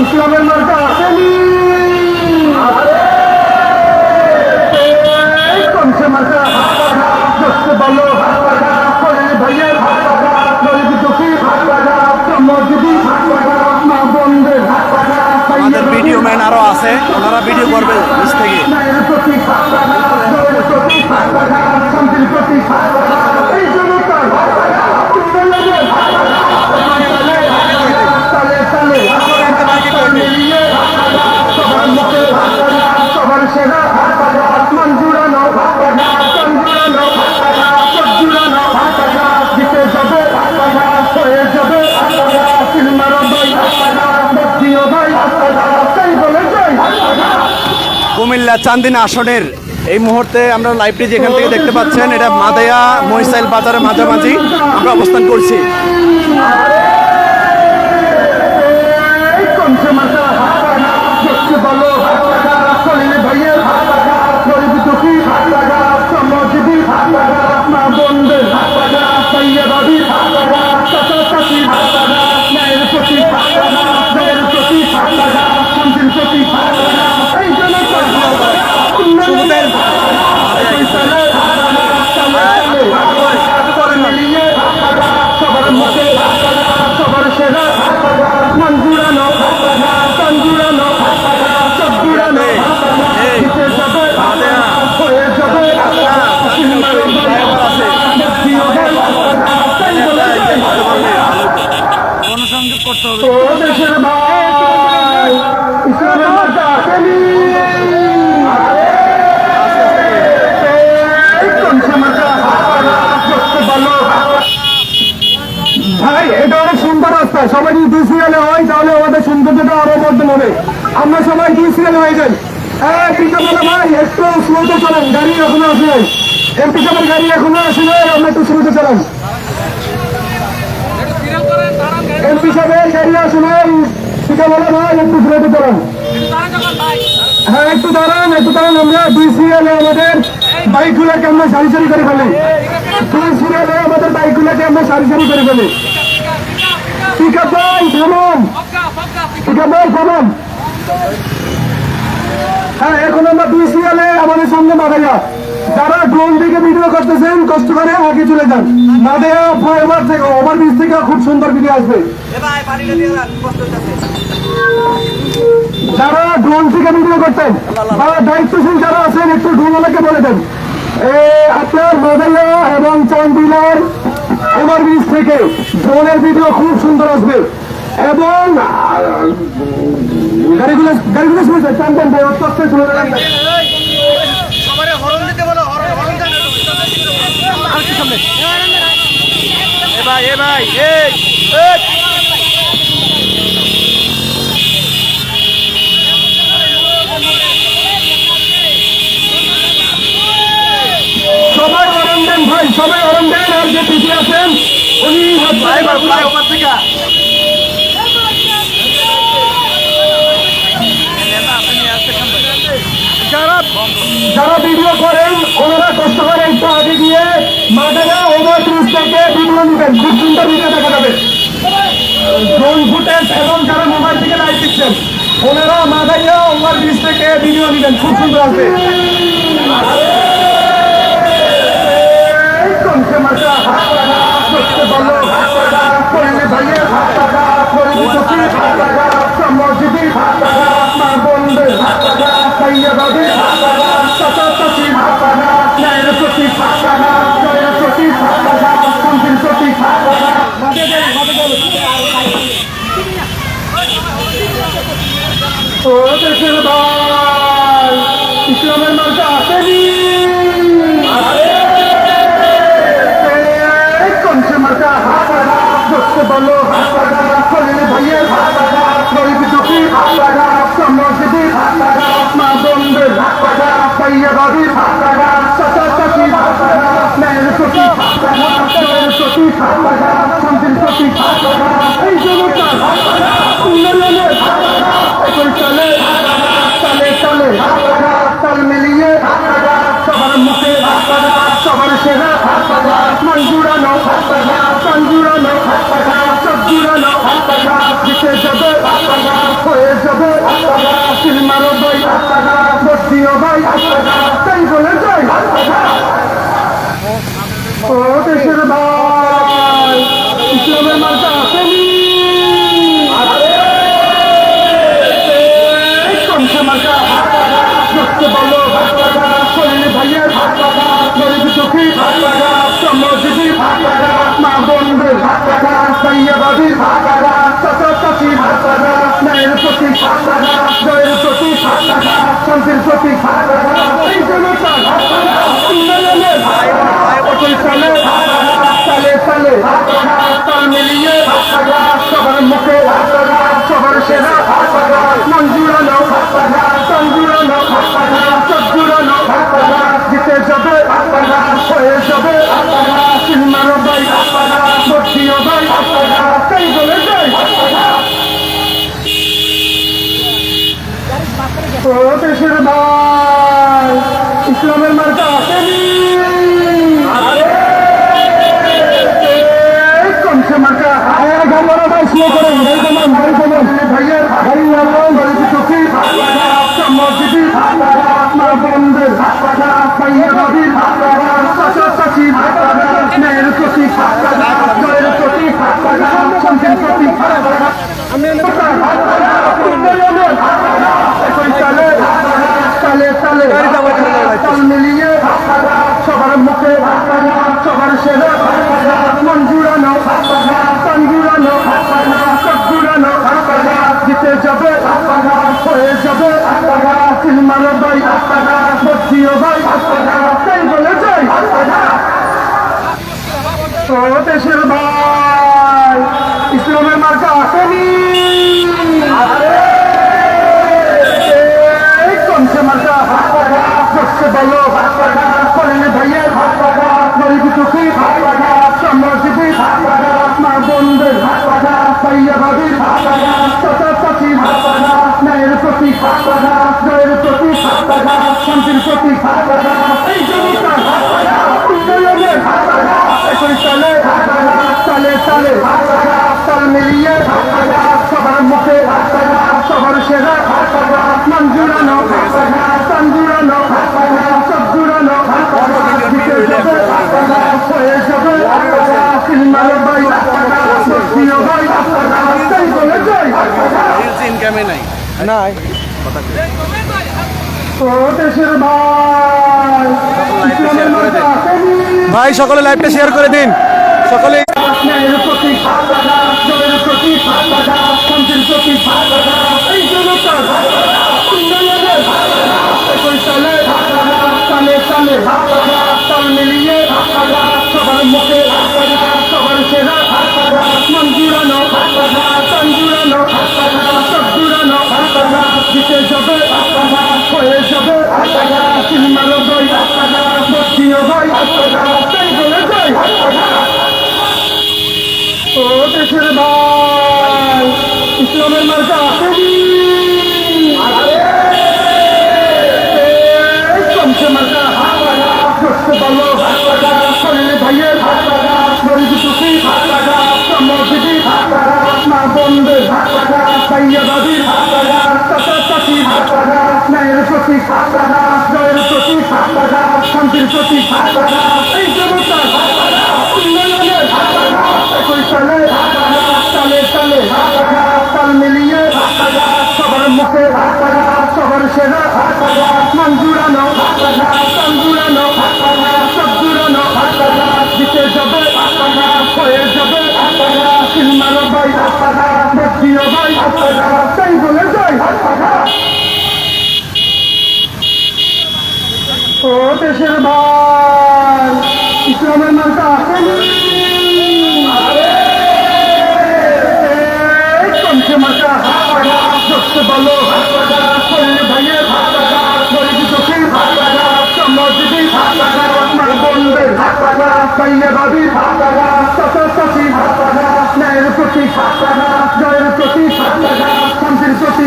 ইসলামের মার্কা আসেনি কমছে মার্কা দোস্তে বলো ভাইয়ের আমাদের ভিডিও ম্যান আরো আছে, ওনারা ভিডিও করবে নিচ থেকে। সবার সেরা আসমান জুড়ানো জুড়ানো জুড়ানো দিতে যাবে হয়ে যাবে সিলমার ভাই বক্সিও ভাই তাই বলে যাই। কুমিল্লা চান্দিনা আসনের এই মুহূর্তে আমরা লাইভটি যেখান থেকে দেখতে পাচ্ছেন, এটা মাদায়া মহিষাইল বাজারের মাঝামাঝি আমরা অবস্থান করছি। অনুসংযোগ করতে হবে। ভাই এটা অনেক সুন্দর রাস্তা, সবাই যদি দুই সিরিয়ালে হয় তাহলে আমাদের সৌন্দর্যটা আরো বর্ধন হবে। আমরা সবাই দুই সিরিয়ালে হয়ে যাই। ভাই একটু স্লোতে চলেন, গাড়ি এখনো আসে নাই। এমপি সাহেবের গাড়ি এখনো আসে নাই, আমরা একটু স্লোতে চালান। এমপি সাহেবের গাড়ি আসে নাই, ভাই একটু স্লোতে চালান। হ্যাঁ একটু দাঁড়ান, একটু দাঁড়ান। আমরা দুই সিরিয়ালে আমাদের বাইকগুলোকে আমরা সারি সারি করে ফেলি। দুই সিরিয়ালে আমাদের বাইকগুলোকে আমরা সারি সারি করে ফেলি। ঠিক আছে ভাই থামান, ঠিক আছে ভাই থামান। হ্যাঁ এখন আমরা দুই সিরিয়ালে আমাদের সামনে মাদায়া। যারা ড্রোন থেকে ভিডিও করতেছেন কষ্ট করে আগে চলে যান। মাদায়া ফ্লাইওভার থেকে ওভারব্রিজ থেকে খুব সুন্দর ভিডিও আসবে। যারা ড্রোন থেকে ভিডিও করতেন বা দায়িত্বশীল যারা আছেন একটু ড্রোনওয়ালাকে বলে দেন আপনার মাদায়া এবং চান্দিনার ওভারব্রিজ থেকে ড্রোনের ভিডিও খুব সুন্দর আসবে। এবং গাড়িগুলো শুনেছে টানবেন ভাই অস্তে চলে যাবেন। সবাই অরণ দেন ভাই, সবাই অরণ দেন। আর যে পিছিয়ে আছেন উনি যারা ভিডিও করেন ওনারা কষ্ট করে একটু আগে গিয়ে মাদায়া ওভারব্রিজ থেকে ভিডিও নেবেন, খুব সুন্দর ভিডিও দেখা যাবে। ড্রোন ফুটেজ এবং যারা মোবাইল থেকে লাইভ দিচ্ছেন ওনারা মাদায়া ওভারব্রিজ থেকে ভিডিও নেবেন, খুব সুন্দর আসবে। ইসলামের মার্কা আসেনি কমছে মার্কা দোস্তে বলো ভাইয়ের গরিব দুঃখী সমাজবী মা বন্ধের পাইয়া বাবির চাচা চাচি ন্যায়ের প্রতি শান্তির প্রতি এই জনতার উন্নয়নের চলে চলে চলে তাল মিলিয়ে সবার মুখে সবার সেরা আসমান জুড়ানো চোখ জুড়ানো ও দেশের ভাই ইসলামের মার্কা আসেনি কমছে মার্কা গাড়ি ভাই স্লো করেন গাড়ি কমান ভাইয়ের গাড়ি গাড়ি চোখি মসজিদি মা বন্ধের ভাইয়া ভাবির চাচা চাচি মেয়ের প্রতি জয়ের প্রতি শান্তির প্রতি তালে তালে তালে তাল মিলিয়ে সবার মুখে সবার সেরা মন জুড়ানো প্রাণ জুড়ানো সব জুড়ানো জিতে যাবে হয়ে যাবে সিলমারো ভাই বদ্রিও ভাই তাই বলে যাই ও দেশের ভাই ইসলামের মার্কা আসেনি কমছে মার্কা করছে বলো করেন ভাইয়ের গরিব চোখে সম্রাজিবি মা বন্ধের ভাইয়া ভাবির চাচা চাচির ন্যায়ের প্রতি জয়ের প্রতি শান্তির প্রতি এই জনতা উন্নয়নের একই তালে তালে তালে তাল মিলিয়ে সবার মুখে সবার সেরা মন জুড়ানো প্রাণ জুড়ানো সব জুড়ানো জিতে যাবে হয়ে যাবে সিলমারো ভাই বদ্রিও ভাই তাই বলে যাই ইনকামে নাই ও দেশের ভাই ইসলামের মার্কা আসেনি ভাই সকলে লাইভটা শেয়ার করে দিন সকলে ন্যায়ের প্রতি জয়ের প্রতি শান্তির প্রতি এই জনতা উন্নয়নের একই তালে তালে তালে তাল মিলিয়ে সবার মুখে সবার সেরা মন জুড়ানো প্রাণ জুড়ানো সব জুড়ানো জিতে যাবে হয়ে যাবে সিলমারো ভাই বদ্রিও ভাই তাই বলে যাই ও দেশের ভাই ইসলামের মার্কা আসেনি কমছে মার্কা করছে বলো করেন ভাইয়ের গরিব চোখি মসজিদি মা বন্ধের ভাইয়া ভাবির চাচা চাচির ন্যায়ের প্রতি জয়ের প্রতি শান্তির প্রতি এই জনতা উন্নয়নের একই তালে তালে তালে তাল মিলিয়ে সবার মুখে সবার সেরা মন জুড়ানো প্রাণ জুড়ানো সব জুড়ানো জিতে যাবে হয়ে যাবে সিলমারো ভাই বদ্রিও ভাই তাই বলে যাই ও দেশের ভাই ইসলামের মার্কা আসেনি কমছে মার্কা করছে বলো করেন ভাইয়ের গরিব চোখে মসজিদি মা বন্ধের ভাইয়া ভাবির চাচা চাচি ন্যায়ের প্রতি জয়ের প্রতি শান্তির প্রতি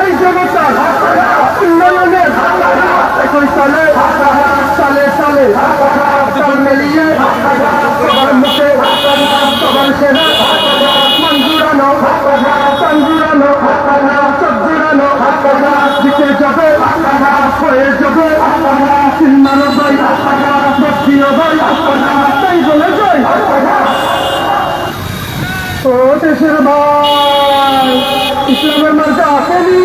এই জনতা উন্নয়নের একই তালে তালে তালে তাল মিলিয়ে সবার মুখে সবার সেরা মন জুড়ানো প্রাণ জুড়ানো সব জুড়ানো জিতে যাবে হয়ে যাবে সিলমারো ভাই বদ্রিও ভাই তাই বলে যাই ও দেশের ভাই ইসলামের মার্কা আসেনি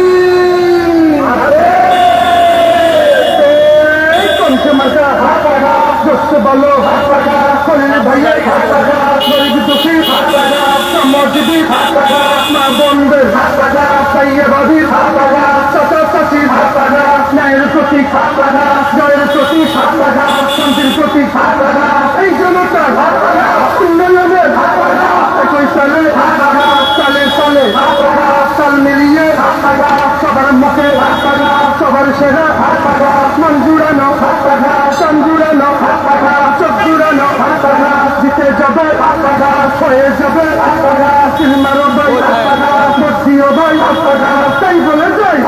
কমছে মার্কা করছে বলো করেন ভাইয়ের গরিব চোখি মসজিদি মা বন্ধের ভাইয়া ভাবির চাচা চাচির ন্যায়ের প্রতি জয়ের প্রতি শান্তির প্রতি এই জনতা উন্নয়নের একই তালে তালে তালে তাল মিলিয়ে সবার মুখে সবার সেরা মন জুড়ানো প্রাণ জুড়ানো সব জুড়ানো জিতে যাবে হয়ে যাবে সিলমারো ভাই বদ্রিও ভাই তাই বলে যাই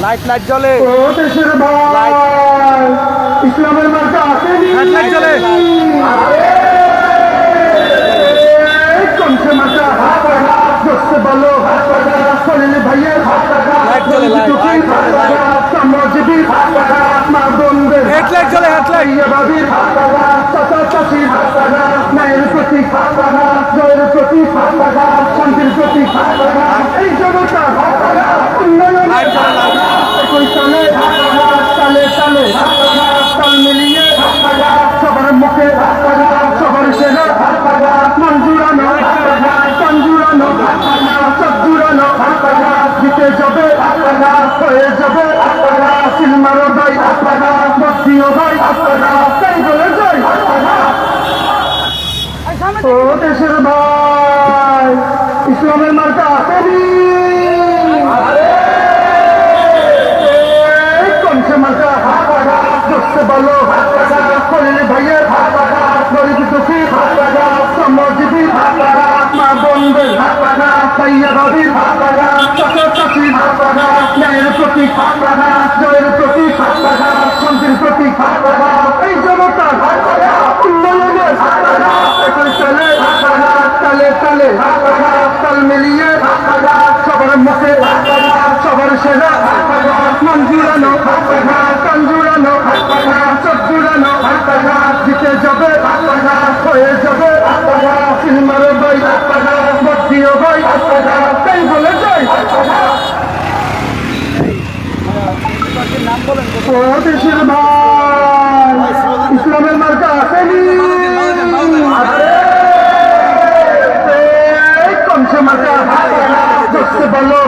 লাইট লাইট জ্বলে, ও দেশের ভাই ইসলামের মার্কা আসেনি, লাইট জ্বলে। কমছে মার্কা দোস্তে বলো সলিল ভাইয়ের লাইট জ্বলে, লাইট সাম্রাজ্যবীর মা বোনদের হেডলাইট জ্বলে, হেডলাইট। বাবির চাচা চাচির ন্যায়ের প্রতীক জয়ের প্রতীক শান্তির প্রতীক এই জনতা উন্নয়নের একই তালে তালে তালে তাল মিলিয়ে সবার মুখে সবার সেরা মন জুড়ানো কান জুড়ানো চোখ জুড়ানো জিতে যাবে হয়ে যাবে সিলমারো ভাই বস্তিও ভাই তাই বলে যাই ও দেশের ভাই ইসলামের মার্কা আসেনি, কমছে মার্কা দোস্তে বলো সলিল ভাইয়ের গরিব দুঃখী শ্রমজীবী মা বোনদের ভাইয়া ভাবির চাচা চাচির ন্যায়ের প্রতীক জয়ের প্রতীক শান্তির প্রতীক এই জনতা উন্নয়নের একই তালে তালে তালে তাল মিলিয়ে সবার মুখে সবার সেরা মন জুড়ানো কান জুড়ানো চোখ জুড়ানো জিতে যাবে হয়ে যাবে সিলমারো ভাই বস্তিও ভাই তাই বলে যাই ও দেশের ভাই ইসলামের মার্কা আসেনি, কমছে মার্কা দোস্তে বলো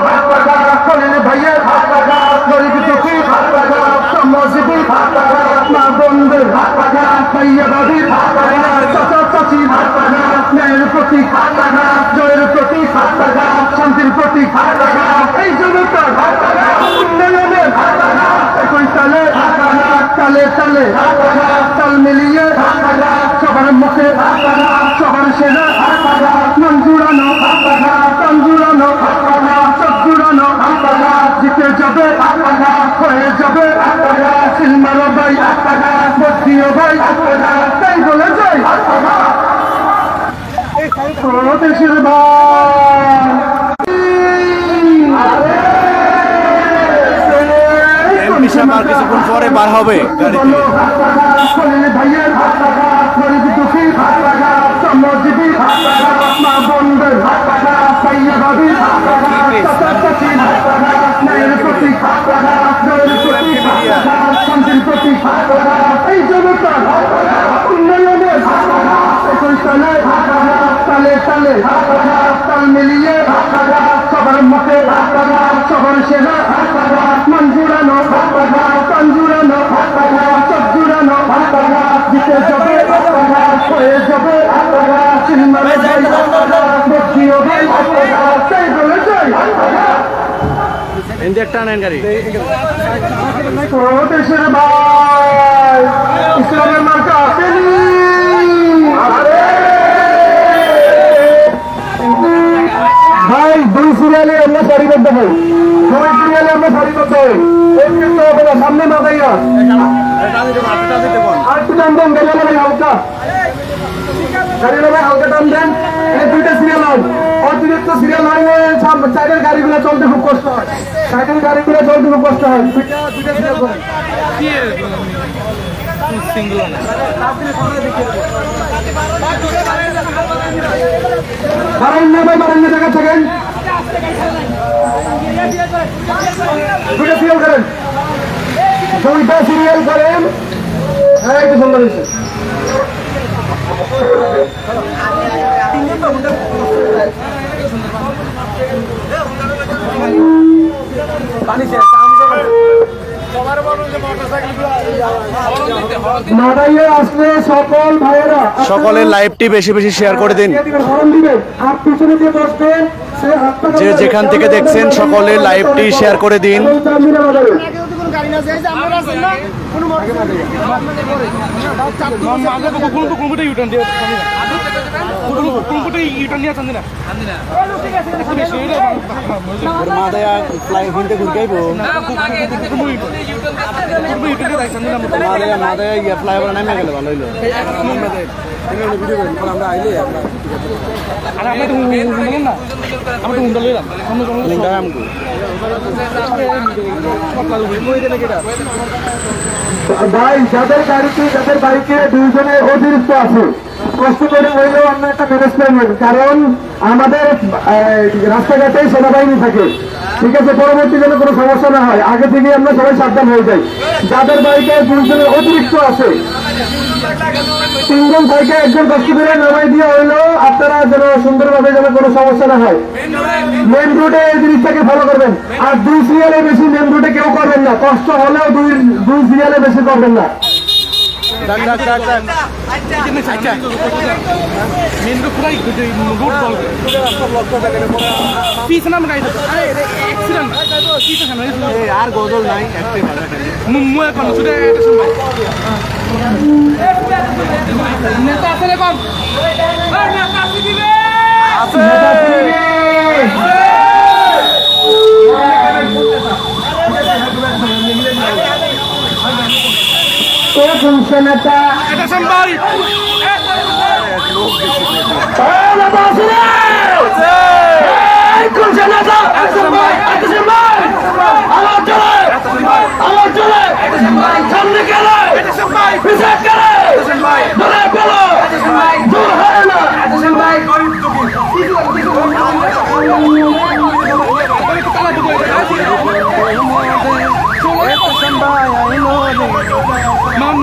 সলিল ভাইয়ের গরিব দুঃখী শ্রমজীবী মা বোনদের ভাইয়া ভাবির চাচা চাচির ন্যায়ের প্রতীক জয়ের প্রতীক শান্তির প্রতীক এই জনতা উন্নয়নের একই তালে তালে তালে তাল মিলিয়ে সবার মুখে সবার সেরা মন জুড়ানো কান জুড়ানো চোখ জুড়ানো জিতে যাবে হয়ে যাবে সিলমারো ভাই বস্তিও ভাই তাই বলে যাই ও দেশের ভাই এমপি সাহেব আর কিছুক্ষণ পরে বার হবে গাড়ি থেকে। সলিল ভাইয়ের গরিব দুঃখী শ্রমজীবী মা বোনদের ভাইয়া ভাবির চাচা চাচির ন্যায়ের প্রতীক জয়ের প্রতীক শান্তির প্রতীক এই জনতা উন্নয়নের একই তালে তালে তালে তাল মিলিয়ে সবার মুখে সবার সেরা মন জুড়ানো কান জুড়ানো চোখ জুড়ানো জিতে যাবে হয়ে যাবে সিলমারো ভাই বস্তিও ভাই তাই বলে যাই এনদি একটা নেন গাড়ি। ও দেশের ভাই ইসলামের মার্কা আসেনি, ভাই দুই সিরিয়ালে আমরা সারিবদ্ধ হই, দুই সিরিয়ালে আমরা সারিবদ্ধ হই, একটু হবে না সামনে মাথাইয়া আর একটু টান দেন গাড়ি নেবে হালকা, গাড়ি নেবে হালকা টান দেন। এই দুইটা সিরিয়াল হয়, অতিরিক্ত সিরিয়াল হয় সাইডের গাড়িগুলো চলতে খুব কষ্ট হয়, সাইডের গাড়িগুলো চলতে খুব কষ্ট হয়, দুইটা সিরিয়াল করেন। বাড়ান না ভাই, বাড়ান না জায়গা থাকেন, দুইটা সিরিয়াল করেন, দুইটা সিরিয়াল করেন। হ্যাঁ একটু সুন্দর হয়েছে। মাদাইয়ে আসলে সকল ভাইয়েরা সকলের লাইভটি বেশি বেশি শেয়ার করে দিন। যে যেখান থেকে দেখছেন সকলের লাইভটি শেয়ার করে দিন। কোনো মাদায়া ফ্লাই হইতে ঘুরকাইব মাদায়া ইয়া ফ্লাইওভার নামে গেলে ভালো হইলো আমরা আইলে ভাই যাদের বাইকে দুইজনে অতিরিক্ত আছে কষ্ট করে হইলেও আমরা একটা ম্যানেজ করবেন, কারণ আমাদের রাস্তাঘাটে সেনাবাহিনী থাকে, ঠিক আছে? পরবর্তী যেন কোনো সমস্যা না হয়, আগে থেকে আমরা সবাই সাবধান হয়ে যাই। যাদের বাইকে দুইজনের অতিরিক্ত আছে, তিনজন বাইকে একজন কষ্ট করে নামাই দিয়ে হইলেও আপনারা যেন সুন্দরভাবে যেন কোনো সমস্যা না হয়। মেন রোডে এই জিনিসটাকে ফলো করবেন, আর 2 সিরিয়ালে বেশি মেন রোডে কেউ করবেন না, কষ্ট হলেও 2 সিরিয়ালে বেশি করবেন না। আর গদল নাই নেতা আছে রে কম নেতা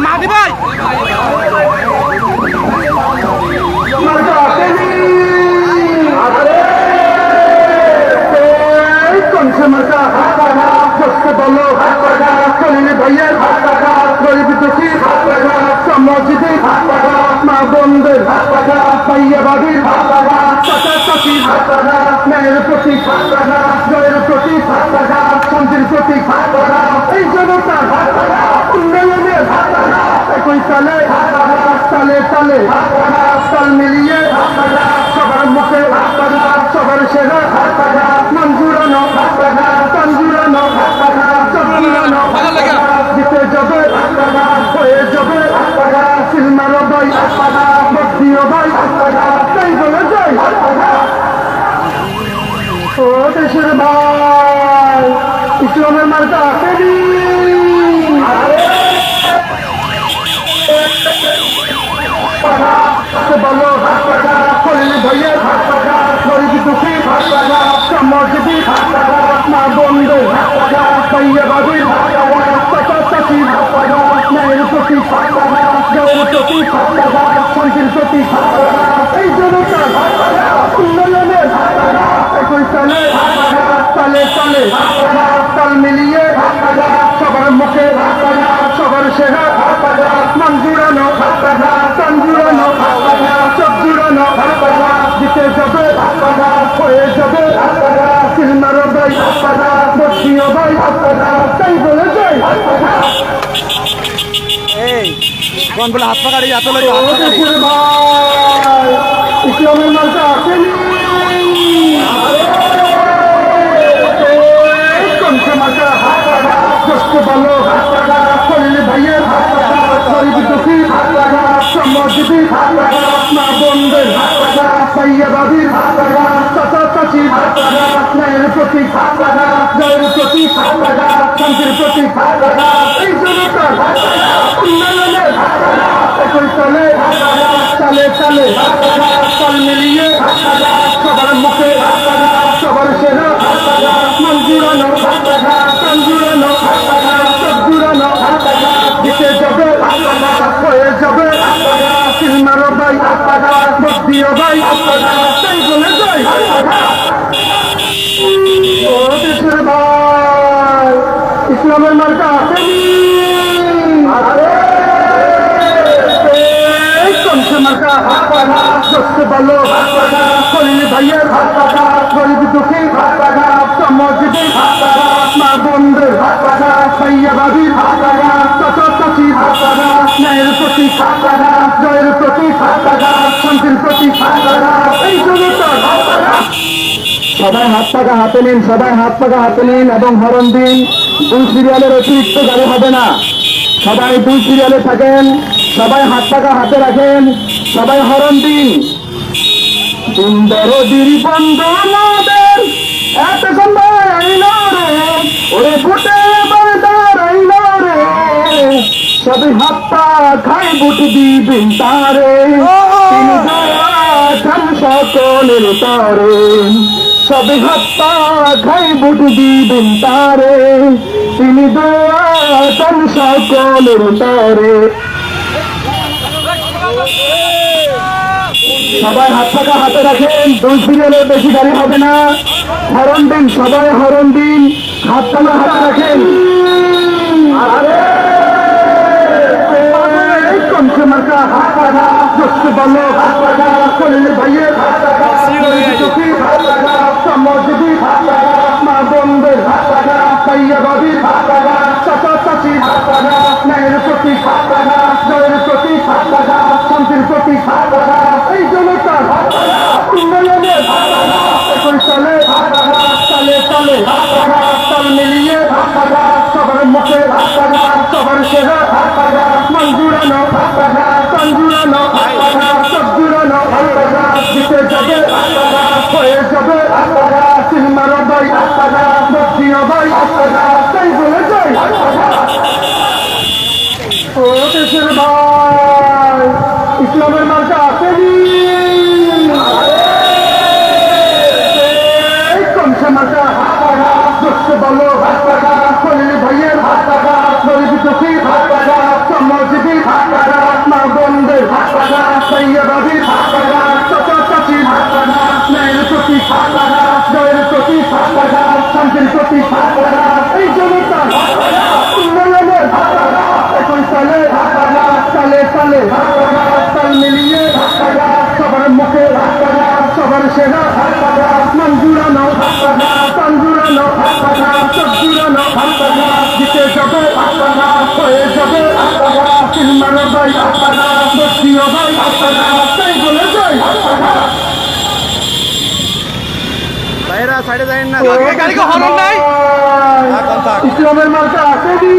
মাদি ভাই ভাইয়ের গরিব দুঃখী মসজিদের মা বোনদের ভাইয়াবাদীর চাচি মেয়ের প্রতি জয়ের প্রতি শান্তির প্রতি এই জনতা উন্নয়নের একই তালে তালে তালে তাল মিলিয়ে সবার মুখে সবার সেরা মঞ্জুরানো তঞ্জুরানো জিতে যাবে হয়ে যাবে সিলমারো ভাই বক্সিও ভাই তাই বলে যাই ও দেশের ভাই ইসলামের মার্কা বলো ভাইয়ের গরিব দুঃখী মসজিদি মা বন্ধু ভাইয়াবাদীর চাচি মেয়ের প্রতি জয়ের প্রতি শান্তির প্রতি এই জনতা উন্নয়নের একই তালে তালে তালে তাল মিলিয়ে সবার মুখে সবার সেরা মঞ্জুরানো তঞ্জুরানো চোখ জুড়ানো জিতে যাবে হয়ে যাবে সিলমারো ভাই বক্সিও ভাই তাই বলে যাই এই কোন বলে হাত পাকাড়ি হাত লই দেশের ভাই ইসলামের মার্কা আসেনি ভালো ভাইয়ের গরিব দুঃখী মসজিদি মা বোনদের ভাইয়াবাদীর চাচি মেয়ের প্রতি জয়ের প্রতি শান্তির প্রতি এই জনতা উন্নয়নের একই তালে তালে তালে তাল মিলিয়ে সবার মুখে সবার সেরা মঞ্জুরানো তঞ্জুরানো চোখ জুড়ানো জিতে যাবে হয়ে যাবে সিলমারো ভাই বক্সিও ভাই তাই বলে যাই ও দেশের ভাই ইসলামের মার্কা আসেনি মার্কা ভালো ভাইয়ের গরিব দুঃখী মসজিদের মা বোনদের ভাইয়াবাদীর চাচি ন্যায়ের প্রতি জয়ের প্রতি শান্তির প্রতি এই জনতা সবাই হাত পাকা হাতে নিন, সবাই হাত পাকা হাতে নিন এবং হরণ দিন। 2 সিরিয়ালের অতিরিক্ত গাড়ি হবে না, সবাই 2 সিরিয়ালে থাকেন, সবাই হাত পাকা হাতে রাখেন, সবাই হরণ দিন। সুন্দর দিরি বন্ধু আমাদের এত সময় আইল রে, ওরে বুটে এবার দাঁড়াইল রে, সবাই হাত পা খাই বুট দিবেন তারে, তিনি দয়াছেন সকলের তারে, সবাই হাত পা খাই বুট দিবেন তারে, তিনি দয়াছেন সকলের তারে। সবাই হাত পাকা হাতে রাখেন, 2 সিরিয়ালের বেশি গাড়ি হবে না, হরণ দিন, সবাই হরণ দিন, হাত পাকা হাতে রাখেন। কমছে মার্কা হাত পাকা, দোস্ত বলো হাত পাকা, কলিল ভাইয়ের হাত পাকা, চোখি হাত পাকা, সমাজবি হাত পাকা, মা বোনদের হাত পাকা, ভাইয়া বাবির হাত পাকা, চাচা চাচির হাত পাকা, ন্যায়ের প্রতি হাত পাকা, জয়ের প্রতি হাত পাকা, শান্তির প্রতি হাত পাকা, এই জনতার হাত পাকা, উন্নয়নের হাত পাকা, 21 সালে হাত পাকা, সালে সালে হাত পাকা, তাল মিলিয়ে হাত পাকা, সবার মুখে হাত পাকা, সবার সেরা হাত পাকা, মন জুড়ানো হাত পাকা, কান জুড়ানো হাত পাকা, চোখ জুড়ানো হাত পাকা, জিতে যাবে হাত পাকা, হয়ে যাবে হাত পাকা, সিনেমার ভাই হাত পাকা, বক্সিও ভাই হাত পাকা, তাই বলে যাই হাত পাকা। ও দেশের ভাই, ইসলামের মার্কা আসেনি, কমছে মার্কা হাত পাকা, দোস্ত বলো হাত পাকা, খলিল ভাইয়ের হাত পাকা, গরিব দুঃখীর হাত পাকা, সমাজবীর হাত পাকা, মা বোনদের হাত পাকা, ভাইয়া বাবির হাত পাকা, চাচা চাচির হাত পাকা, ন্যায়ের প্রতি হাত পাকা, জয়ের প্রতি হাত পাকা, শান্তির প্রতি হাত পাকা, এই জনতার হাত পাকা, উন্নয়নের হাত পাকা, 21 সালে হাত পাকা, সালে সালে হাত পাকা, তাল মিলিয়ে হাত পাকা, সবার মুখে হাত পাকা, সবার সেরা হাত পাকা, মন জুড়ানো হাত পাকা, কান জুড়ানো হাত পাকা, চোখ জুড়ানো হাত পাকা, জিতে যাবে হাত পাকা, হয়ে যাবে হাত পাকা, সিনেমার ভাই হাত পাকা, বক্সিও ভাই হাত পাকা, তাই বলে যাই হাত পাকা। ভাইরা সাইডে যাবেন না, গাড়িকে হরণ নাই। ইসলামের মার্কা আসেনি,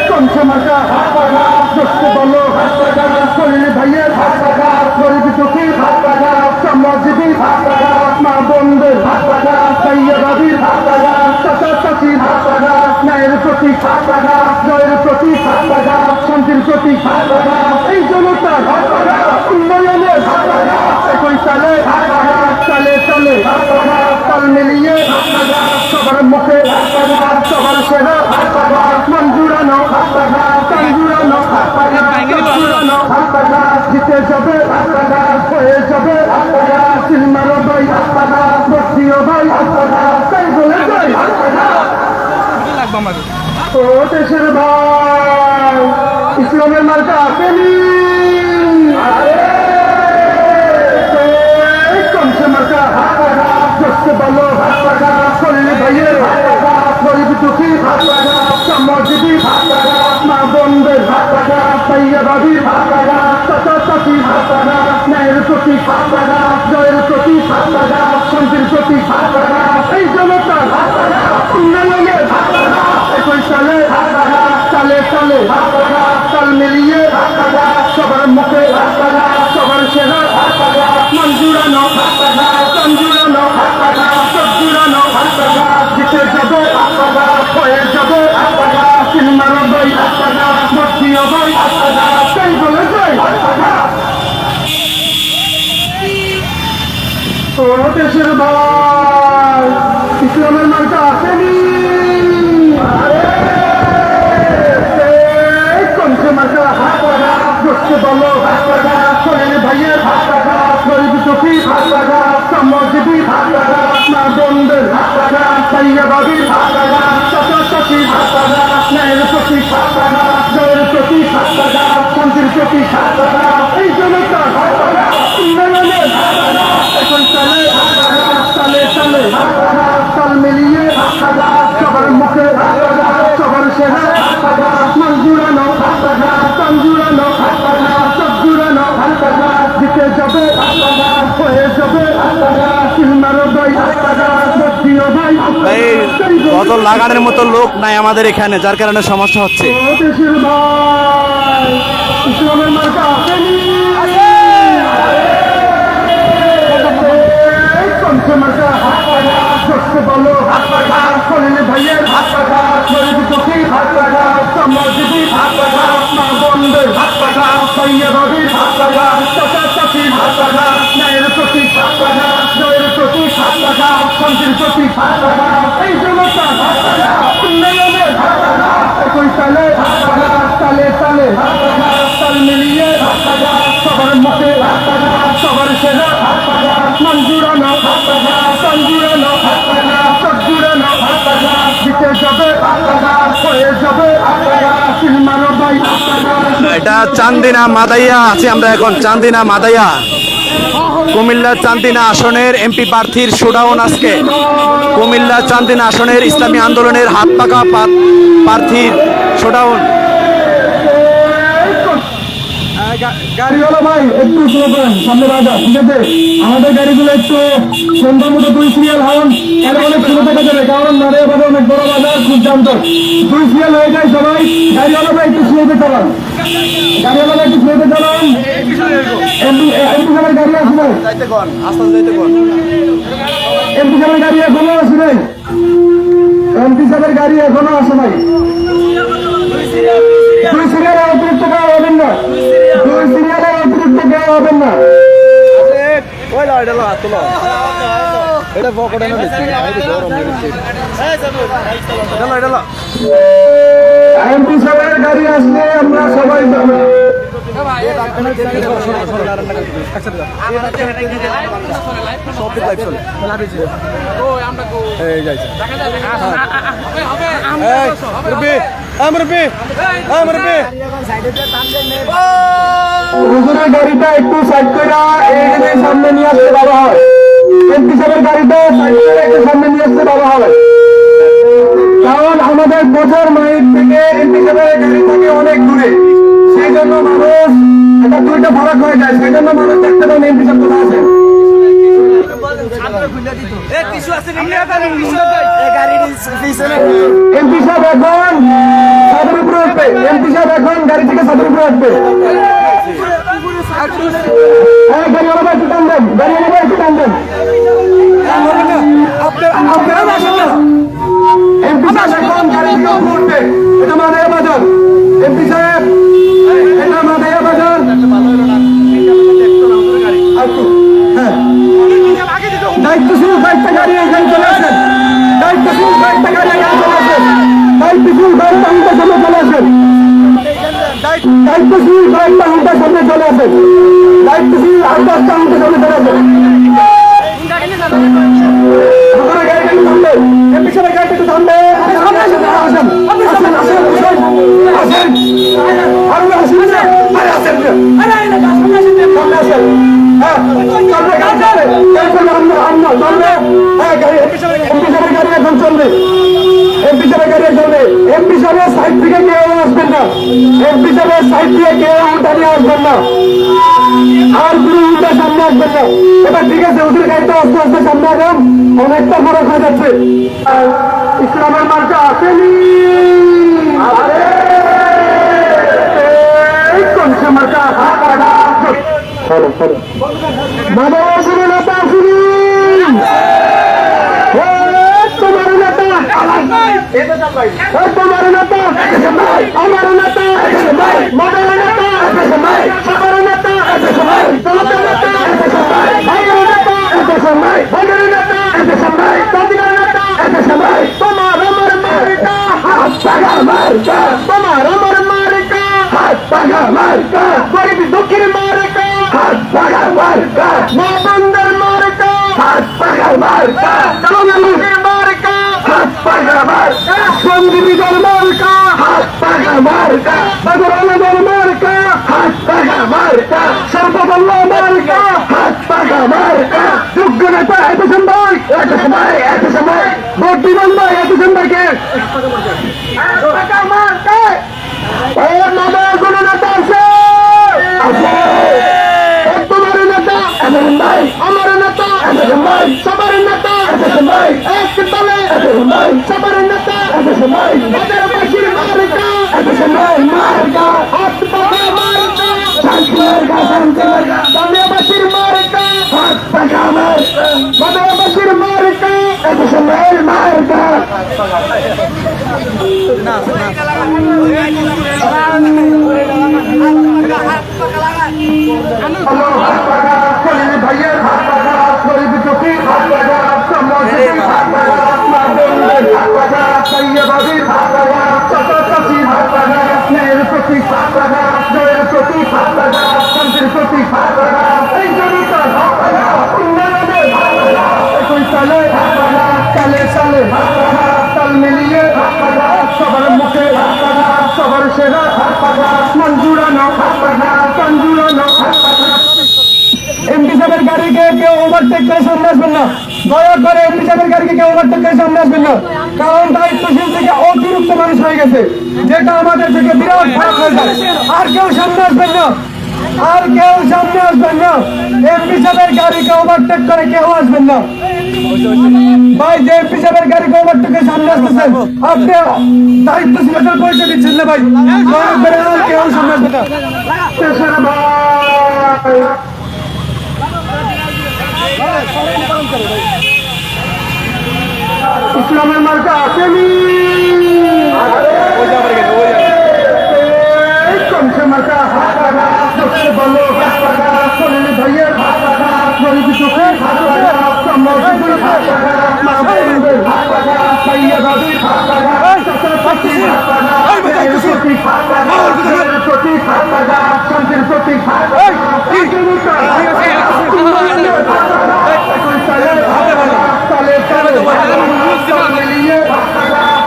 কমছে মার্কা হাত পাকা, দোস্ত বলো হাত পাকা, খলিল ভাইয়ের হাত পাকা, গরিব দুঃখীর হাত পাকা, সমাজবীর হাত পাকা, মা বোনদের হাত পাকা, ভাইয়া বাবির হাত পাকা, চাচা চাচির হাত পাকা, ন্যায়ের প্রতি হাত পাকা, জয়ের প্রতি হাত পাকা, শান্তির প্রতি হাত পাকা, এই জনতার হাত পাকা, উন্নয়নের হাত পাকা, 21 সালে হাত পাকা, সালে সালে হাত পাকা, তাল মিলিয়ে হাত পাকা, সবার মুখে হাত পাকা, সবার সেরা হাত পাকা, মন জুড়ানো হাত পাকা, কান জুড়ানো হাত পাকা, চোখ জুড়ানো হাত পাকা, জিতে যাবে হাত পাকা, হয়ে যাবে হাত পাকা, সিনেমার ভাই হাত পাকা, বক্সিও ভাই হাত পাকা, তাই বলে যাই হাত পাকা। লাগবে আমাদের। ও দেশের ভাই, ইসলামের মার্কা আসেনি, কমছে মার্কা হাত পাকা, দোস্ত বলো হাত পাকা, খলিল ভাইয়ের হাত পাকা, গরিব দুঃখীর হাত পাকা, সমাজবীর হাত পাকা, মা বোনদের হাত পাকা, ভাইয়া বাবির হাত পাকা, চাচা চাচির হাত পাকা, ন্যায়ের প্রতি হাত পাকা, জয়ের প্রতি হাত পাকা, শান্তির প্রতি হাত পাকা, এই জনতার হাত পাকা, উন্নয়নের হাত পাকা, 21 সালে হাত পাকা, সালে সালে হাত পাকা, তাল মিলিয়ে হাত পাকা, সবার মুখে হাত পাকা, সবার সেরা হাত পাকা, মন জুড়ানো হাত পাকা, কান জুড়ানো হাত পাকা, চোখ জুড়ানো হাত পাকা, জিতে যাবে হাত পাকা, হয়ে যাবে হাত পাকা, সিনেমার ভাই হাত পাকা, বক্সিও ভাই হাত পাকা, তাই বলে যাই হাত পাকা। ও দেশের ভাই, ইসলামের মার্কা আসেনি, কমছে মার্কা হাত পাকা, দোস্ত বলো হাত পাকা, খলিল ভাইয়ের হাত পাকা, গরিব দুঃখীর হাত পাকা, সমাজবীর হাত পাকা, মা বোনদের হাত পাকা, ভাইয়া বাবির হাত পাকা, চাচা চাচির হাত পাকা, ন্যায়ের প্রতি হাত পাকা, জয়ের প্রতি হাত পাকা, শান্তির প্রতি হাত পাকা, এই জনতার হাত পাকা, উন্নয়নের হাত পাকা, 21 সালে হাত পাকা, সালে সালে হাত পাকা, তাল মিলিয়ে হাত পাকা, সবার মুখে হাত পাকা, সবার এই বদল লাগানোর মতো লোক নাই আমাদের এখানে, যার কারণে সমস্যা হচ্ছে। ইসলামের মার্কা ভাইয়ের হাত পাখা চোখী হাত পাখা সমাজীবীর হাত পাখা মা বন্ধের হাত পাখা সৈন্যবাদীর হাত পাখা চাচা চাচির হাত পাখা ন্যায়ের প্রতীক হাত পাখা জয়ের প্রতীক হাত পাখা শান্তির প্রতীক হাত পাখা এই জনতা হাত পাখা উন্নয়নের হাত পাখা একই তালে হাত পাখা তালে তালে হাত পাখা তাল মিলিয়ে হাত পাখা সবার মতে হাত পাখা সবার সেরা হাত পাখা মন জুড়ানো হাত পাখা তন জুড়ানো হাত পাখা চোখ জুড়ানো হাত পাখা জিতে যাবে হাত পাখা হয়ে যাবে হাত পাখা সিনেমানো ভাই হাত পাখা। এটা চান্দিনা মাদাইয়া আছে আমরা এখন, চান্দিনা মাদাইয়া কুমিল্লা চান্দিনা আসনের এমপি প্রার্থীর শোডাউন আজকে। কুমিল্লা চান্দিনা আসনের ইসলামী আন্দোলনের হাত পাকা প্রার্থীর শোডাউন। গাড়িওয়ালা ভাই একটু স্লো করেন, সামনে বাজার, ঠিক আছে? আমাদের গাড়িগুলো একটু সুন্দর মতো 2 সিরিয়াল হন, তাহলে অনেক স্লো থেকে যাবে, কারণ নারিয়া বাজার অনেক বড় বাজার, খুব যানজট। 2 সিরিয়াল হয়ে যায় সবাই। গাড়িওয়ালা ভাই একটু স্লোতে চালান, গাড়িওয়ালা ভাই একটু স্লোতে চালান। এমপি সাহেবের গাড়ি আসে নাই, এমপি সাহেবের গাড়ি এখনো আসে নাই, এমপি সাহেবের গাড়ি এখনো আসে নাই। 2 সিরিয়ালের অতিরিক্ত কেউ হবেন না, 2 সিরিয়ালের অতিরিক্ত কেউ হবেন না। এমপি সাহেবের গাড়ি আসলে আমরা সবাই যাবো। হুজুরের গাড়িটা একটু সাইড করে এইখানে সামনে নিয়ে আসতে বাবা হয়, এমপি সাহেবের গাড়িটা সাইড করে একটু সামনে নিয়ে আসতে বাবা হবে, কারণ আমাদের বোঝার মাইক থেকে এমপি সাহেবের গাড়ি থেকে অনেক দূরে, সেই জন্য মানুষ এটা 2টা ফারাক হয়ে যায়, সেই জন্য মানুষ দেখতে পান এমপি সাহেব কোথায় আছেন। এমপি সাহেব এখন ছাদের উপরে উঠবে, এমপি সাহেব এখন গাড়ি থেকে ছাদের উপরে উঠবে। হ্যাঁ, গাড়িওয়ালা ভাই একটু টান দেন, গাড়িওয়ালা ভাই একটু টান দেন। এমপি সাহেব এখন গাড়ি থেকে উপরে উঠবে, এটা মাদাইয়া বাজার। এমপি সাহেব, এটা মাদাইয়া বাজার। হ্যাঁ, দায়িত্বশীল কয়েকটা গাড়ি এখানে চলে আসেন, দায়িত্বশীল কয়েকটা গাড়ি এখানে চলে আসেন, দায়িত্বশীল কয়েকটা হুন্টার সামনে চলে আসেন, দায়িত্বশীল কয়েকটা হুন্টার সামনে চলে আসেন, দায়িত্বশীল 8-10টা হুন্টার সামনে চলে আসেন। আপনারা গাড়িটা একটু থামবে, এমপি সাহেবের গাড়িটা একটু থামবে, সামনে আসেন, আসেন, আসেন, আসেন, আসেন, আসেন, আরো আসেন, আরে আসেন, সামনে আসেন। হ্যাঁ, সামনে গাড়ি চলবে, গাড়ি এখন চলবে, এমপি সাহেবের গাড়ি চলবে। এমপি সাহেবের সাইড থেকে কেউ আসবেন না, এমপি সাহেবের সাইড থেকে কেউ উল্টা নিয়ে আসবেন না, আর পুরো উল্টা সামনে আসবেন না। এবার ঠিক আছে, ওদের গাড়িটা আস্তে আস্তে সামনে আগাম, অনেকটা ফরক হয়ে যাচ্ছে। ইসলামের মার্কা আসেনি, কোনসে মার্কা বাবা আসেনি, নেতা আসেনি, তোমার নেতা, তোমার নেতা, আমার নেতা, মাদার নেতা, সবার নেতা, তোমাদের নেতা, ভাইয়ের নেতা, ভাইয়ের নেতা, তাদের নেতা, তোমার আমার মার্কা হাত পাগা মার্কা, তোমার আমার মার্কা হাত পাগা মার্কা, গরিব দুঃখীর মার্কা হাত পাগা মার্কা, মা বন্ধের মার্কা হাত পাগা মার্কা, জনগণের মার্কা হাত পাগা মার্কা, সন্দীপীদের মার্কা হাত পাগা মার্কা, বাজারের মার্কা হাত পাগা মার্কা, সর্বদল্লা মার্কা হাত পাগা মার্কা, যোগ্য নেতা এত সময়, এত সময়, এত সময়, ভোট দিবেন না এত সময়কে পাগা মার্কা। নামে কোনো নেতা আছে, তোমার নেতা ভাইয়ের হাত পাখা শরীফ চকির হাত পাখা সম্মানের হাত পাখা মা বোনদের হাত পাখা সাইয়াবাদীর হাত পাখা চাচা চাচির হাত পাখা ন্যায়ের প্রতি হাত পাখা জয়ের প্রতি হাত পাখা শান্তির প্রতি হাত পাখা এই জনতার হাত পাখা উন্নয়নের হাত পাখা একই সালে হাত পাখা সালে সালে হাত পাখা তাল মিলিয়ে হাত পাখা সবার মুখে হাত পাখা সবার সেরা হাত পাখা মন জুড়ানো হাত পাখা কান জুড়ানো হাত পাখা এমপি সাহেবের গাড়িকে কেউ ওভারটেক করে সামনে আসবেন না, দয়া করে এমপি সাহেবের গাড়িকে কেউ ওভারটেক করে সামনে আসবেন না, কারণ দায়িত্বশীল থেকে অতিরিক্ত মানুষ হয়ে গেছে, যেটা আমাদের থেকে বিরাট খারাপ হয়ে যায়। আর কেউ সামনে আসবেন না, আর কেউ সামনে আসবেন না, এমপি সাহেবের গাড়িকে ওভারটেক করে কেউ আসবেন না। ভাই যে এমপি সাহেবের গাড়িকে ওভারটেক করে সামনে আসতেছেন, আপনি দায়িত্বশীলতার পরিচয় দিচ্ছেন না ভাই, দয়া করে আর কেউ সামনে আসবেন না। ইসলামের মার্কা আসেনি, কমছে মার্কা হাত পাখা সবচেয়ে ভালো হাত পাখা সোনালি ভাইয়ের হাত পাখা গরিব চোখের হাত পাখা সম্মানের হাত পাখা মা বোনদের হাত পাখা ভাইয়া ভাবির হাত পাখা চাচা চাচির হাত পাখা ন্যায়ের প্রতি হাত পাখা জয়ের প্রতি হাত পাখা শান্তির প্রতি হাত পাখা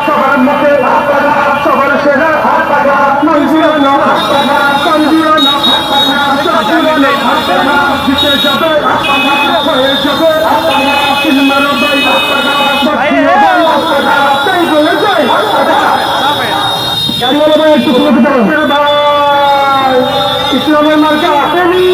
সবার মুখে হাত পাখা সবার সেরা হাত পাখা মন জুড়ানো হাত পাখা কান জুড়ানো হাত পাখা চোখ জুড়ানো হাত পাখা জিতে যাবে হাত পাখা হয়ে যাবে হাত পাখা সিনেমার ভাই হাত পাখা বাকি হবে হাত পাখা তাই বলে যাই হাত পাখা গাড়িওয়ালা ভাই একটু শুনতে পারেন ভাই ইসলামের মার্কা আসেনি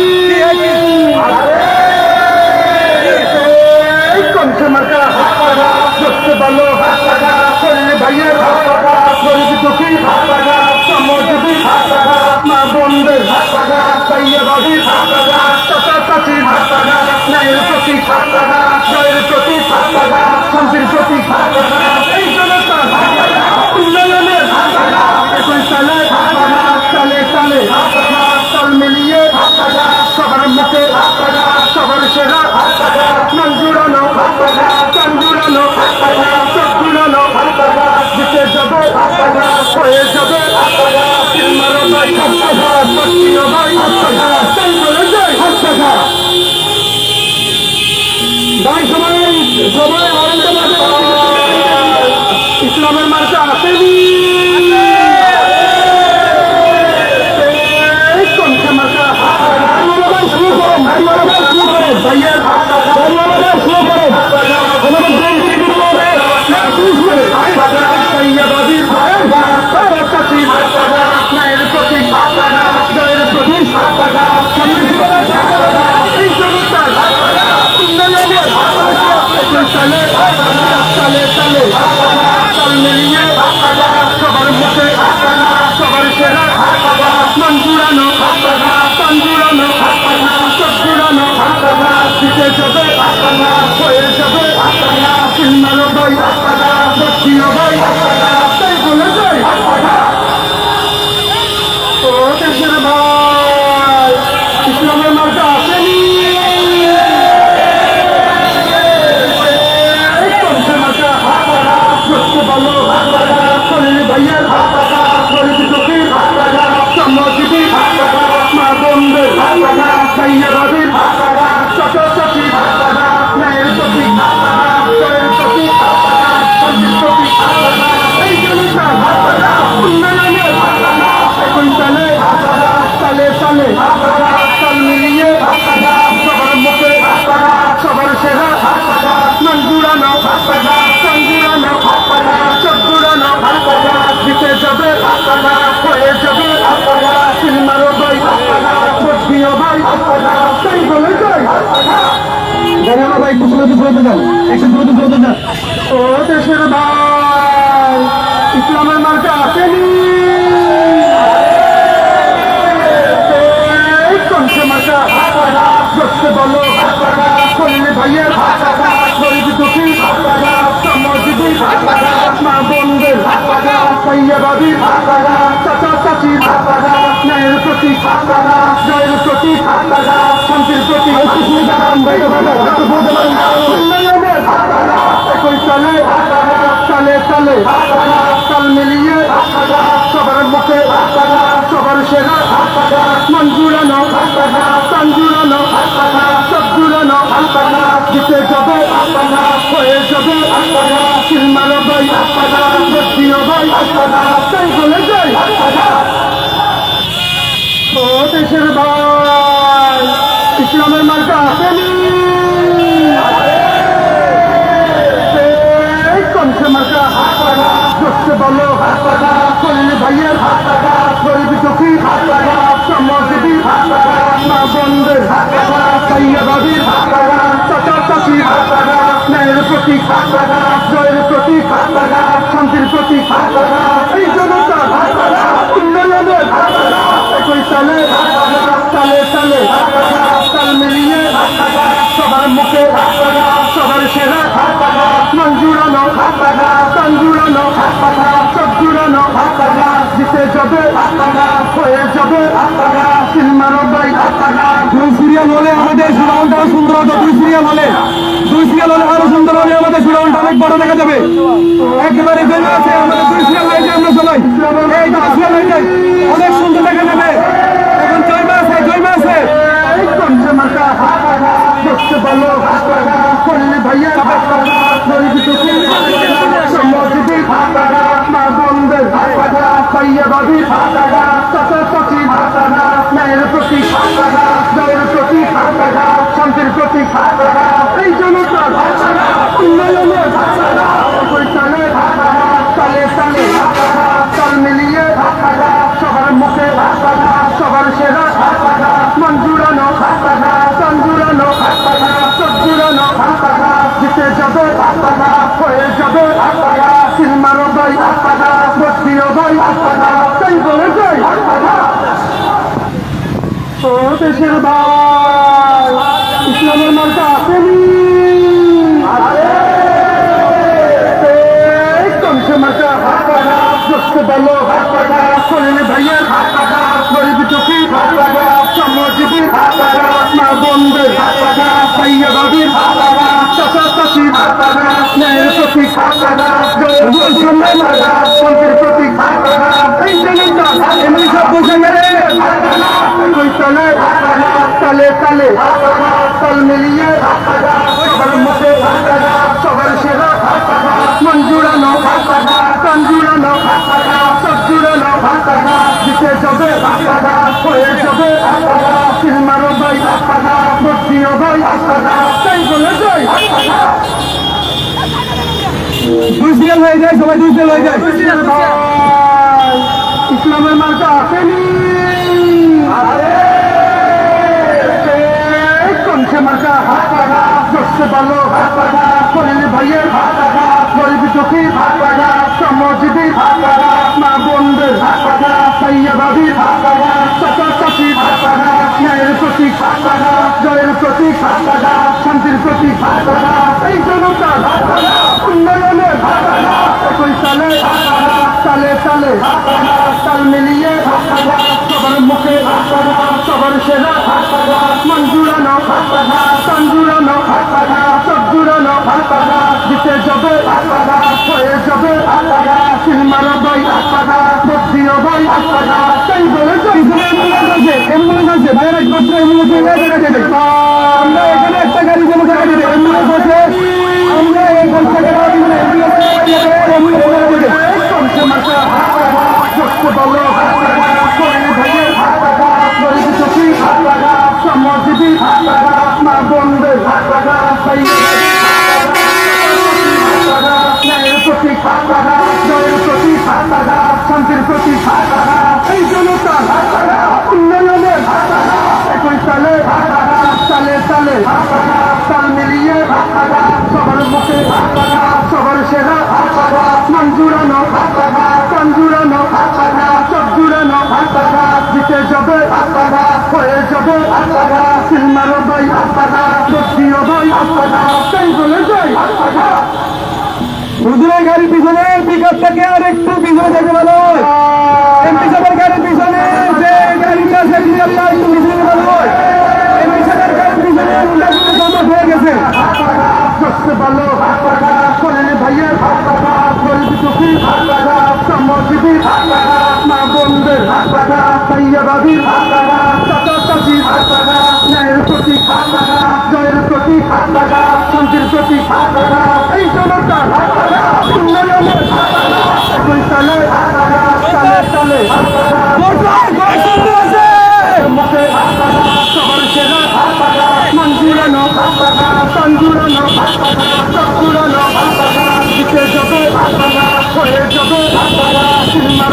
কমছে মার্কা হাত পাখা সবচেয়ে ভালো হাত পাখা সোনালি ভাইয়ের হাত পাখা গরিব চোখের হাত পাখা সমাজের হাত পাখা মা বোনদের হাত পাখা সাইয়াবাদীর হাত পাখা চাচা চাচির হাত পাখা ন্যায়ের প্রতি হাত পাখা জয়ের প্রতি হাত পাখা শান্তির প্রতি হাত পাখা এই জনতার হাত পাখা উন্নয়নের হাত পাখা একই সালে হাত পাখা সালে সালে হাত পাখা তাল মিলিয়ে হাত পাখা সবার মুখে হাত পাখা সবার সেরা হাত পাখা মন জুড়ানো হাত পাখা কান জুড়ানো হাত পাখা চোখ জুড়ানো হাত পাখা জিতে যাবে হাত পাখা হয়ে যাবে হাত পাখা সিনেমার ভাই হাত পাখা বাকিও ভাই হাত পাখা তাই বলে যাই হাত পাখা ভাই সবাই সবাই আনন্দ ইসলামের মার্কা আসেনি কমছে মার্কা শুরু করুন ভাইয়ের হাত পাখা শুরু করুন সাইয়াবাদীর হাত পাখা চাচা চাচির হাত পাখা ন্যায়ের প্রতি হাত পাখা জয়ের প্রতি হাত পাখা শান্তির হাত পাখা এই জনতার হাত পাখা উন্নয়নের হাত পাখা একই সালে হাত পাখা সালে সালে হাত পাখা তাল মিলিয়ে হাত পাখা সবার মুখে হাত পাখা সবার সেরা হাত পাখা মন জুড়ানো হাত পাখা কান জুড়ানো হাত পাখা চোখ জুড়ানো হাত পাখা জিতে যাবে হাত পাখা হয়ে যাবে হাত পাখা সিনেমার ভাই হাত পাখা বাকিও ভাই হাত পাখা তাই বলে যাই হাত পাখা ও দেশের ভাই ইসলামের মার্কা আসেনি কমছে মার্কা হাত পাখা সবচেয়ে ভালো হাত পাখা সোনালি ভাইয়ের হাত পাখা গরিব চোখের হাত পাখা সমাজের হাত পাখা মা বোনদের হাত পাখা সাইয়াবাদীর হাত পাখা চাচা চাচির হাত পাখা ন্যায়ের প্রতি হাত পাখা জয়ের প্রতি হাত পাখা শান্তির প্রতি হাত পাখা এই জনতার হাত পাখা উন্নয়নের হাত পাখা একই সালে হাত পাখা সালে সালে হাত পাখা তাল মিলিয়ে হাত পাখা সবার মুখে হাত পাখা সবার সেরা হাত পাখা মন জুড়ানো হাত পাখা কান জুড়ানো হাত পাখা চোখ জুড়ানো হাত পাখা জিতে যাবে হাত পাখা হয়ে যাবে হাত পাখা সিনেমার ভাই হাত পাখা বাকিও ভাই হাত পাখা তাই বলে যাই হাত পাখা গাড়িওয়ালা ভাই একটু শুনতে যান একটু শুনতে যান ও দেশের ভাই ইসলামের মার্কা আসেনি কমছে মার্কা হাত পাখা সবচেয়ে ভালো হাত পাখা সোনালি ভাইয়ের হাত পাখা গরিব চোখের হাত পাখা সমাজের হাত পাখা মা বোনদের হাত পাখা সৈয়বাদী চাচা চাচি ন্যায়ের প্রতি জয়ের প্রতি শান্তির প্রতি উন্নয়নের একই তালে তালে তালে তাল মিলিয়ে সবার মুখে সবার সেরা মন জুড়ানো প্রাণ জুড়ানো সব জুড়ানো জিতে যাবে হয়ে যাবে সিলমারো ভাই ভর্তিও ভাই তাই বলে যাই ও দেশের ভাই ইসলামের মার্কা আসেনি কমছে মার্কা জোরছে বলো করলে ভাইয়ের গরিব চোখি সমাজবী মা বন্ধের সৈয়বাদীর চাচা চাচি ন্যায়ের প্রতীক জয়ের প্রতীক শান্তির প্রতীক এই জনতার উন্নয়নের একই তালে তালে তালে তাল মিলিয়ে সবার মুখে সবার সেরা মন জুড়ানো প্রাণ জুড়ানো সব জুড়ানো জিতে যাবে হয়ে যাবে সিলমারো ভাই দুই সিরিয়াল হলে আমাদের সুরাউন্ডটা সুন্দর হতো দুই সিরিয়াল হলে আরো সুন্দর হলে আমাদের সুরাউন্ডটা অনেক বড় দেখা যাবে একেবারে জমে আছে আমাদের দুই সিরিয়াল হয়ে যায় আমরা সবাই এই দুই সিরিয়াল হয়ে যায় অনেক সুন্দর দেখা যাবে এখন জয়মা আছে বলো করলে ভাইয়া গরিব চোখে সমাজবী মা বন্ধের সৈয়বাদী চাচা চাচি ন্যায়ের প্রতীক জয়ের প্রতীক শান্তির প্রতীক এই জনতার উন্নয়নের ওই তালে তালে তালে তাল মিলিয়ে সবার মুখে সবার সেরা মন জুড়ানো প্রাণ জুড়ানো সব জুড়ানো জিতে যাবে হয়ে যাবে সিলমারো ভাই ভর্তিও ভাই তাই বলে যাই ও দেশের ভাই ইসলামের মার্কা আসেনি কমছে মার্কা জোরছে বলো করলে ভাইয়ের গরিব চোখি সমাজবী মা বন্ধের সৈয়বাদীর চাচা চাচি ন্যায়ের প্রতীক শান্তির প্রতীক এই জনতা এমনি সব বোঝা গেলে ওই তালে তালে তালে তাল মিলিয়ে সবার মুখে সবার সেরা মন জুড়ানো প্রাণ জুড়ানো সব জুড়ানো জিতে যাবে হয়ে যাবে সিলমারো ভাই ভর্তিও ভাই তাই বলে যাই দুই সিরিয়াল হয়ে যায় সবাই দুই সিরিয়াল হয়ে যায় ইসলামের মার্কা আসেনি কমছে মার্কা জোরছে বলো করলে ভাইয়ের গরিব চোখি সমাজবী মা বন্ধের সৈয়বাদী চাচা চাচি ন্যায়ের প্রতীক জয়ের প্রতীক শান্তির প্রতীক এই জনতার উন্নয়নের একই তালে তালে তালে তাল মিলিয়ে সবার মুখে সবার সেরা মন জুড়ানো প্রাণ জুড়ানো সব জুড়ানো জিতে যাবে হয়ে যাবে সিলমারো ভাই ভর্তিও ভাই তাই বলে আমরা এখানে একটা গাড়ি জমা করে দেবে অ্যাম্বুলেন্স আছে আমরা এই সমাজবী মা বন্ধের ন্যায়ের প্রতীক জয়ের প্রতীক শান্তির প্রতীক এই জনতার উন্নয়নের একই তালে তালে তালে তাল মিলিয়ে সবার মুখে সবার সেরা মন জুড়ানো প্রাণ জুড়ানো সব জুড়ানো জিতে যাবে হয়ে যাবে সিলমারো ভাই ভর্তিও ভাই তাই বলে যাই হুজুরের গাড়ির পিছনে পিকআপ থেকে আর একটু পিছনে যেতে ভালো এমপি সাহেবের গাড়ির পিছনে যে গাড়িটা আছে পিকআপটা একটু পিছনে ভালো এমপি সাহেবের গাড়ির পিছনে উল্টাগুলো জমা হয়ে গেছে সবচেয়ে ভালো করলে ভাইয়ের গরিব দুঃখী শ্রমজীবী মা বোনদের ভাইয়া ভাবির চাচা চাচি ন্যায়ের প্রতি জয়ের প্রতি শান্তির প্রতি এই জনতা উন্নয়নের একই সালে সালে সালে মুখে সবার সেরা মঞ্জুরানো তঞ্জুরানো চকুরানো জিতে যাবে হয়ে যাবে সিনেমার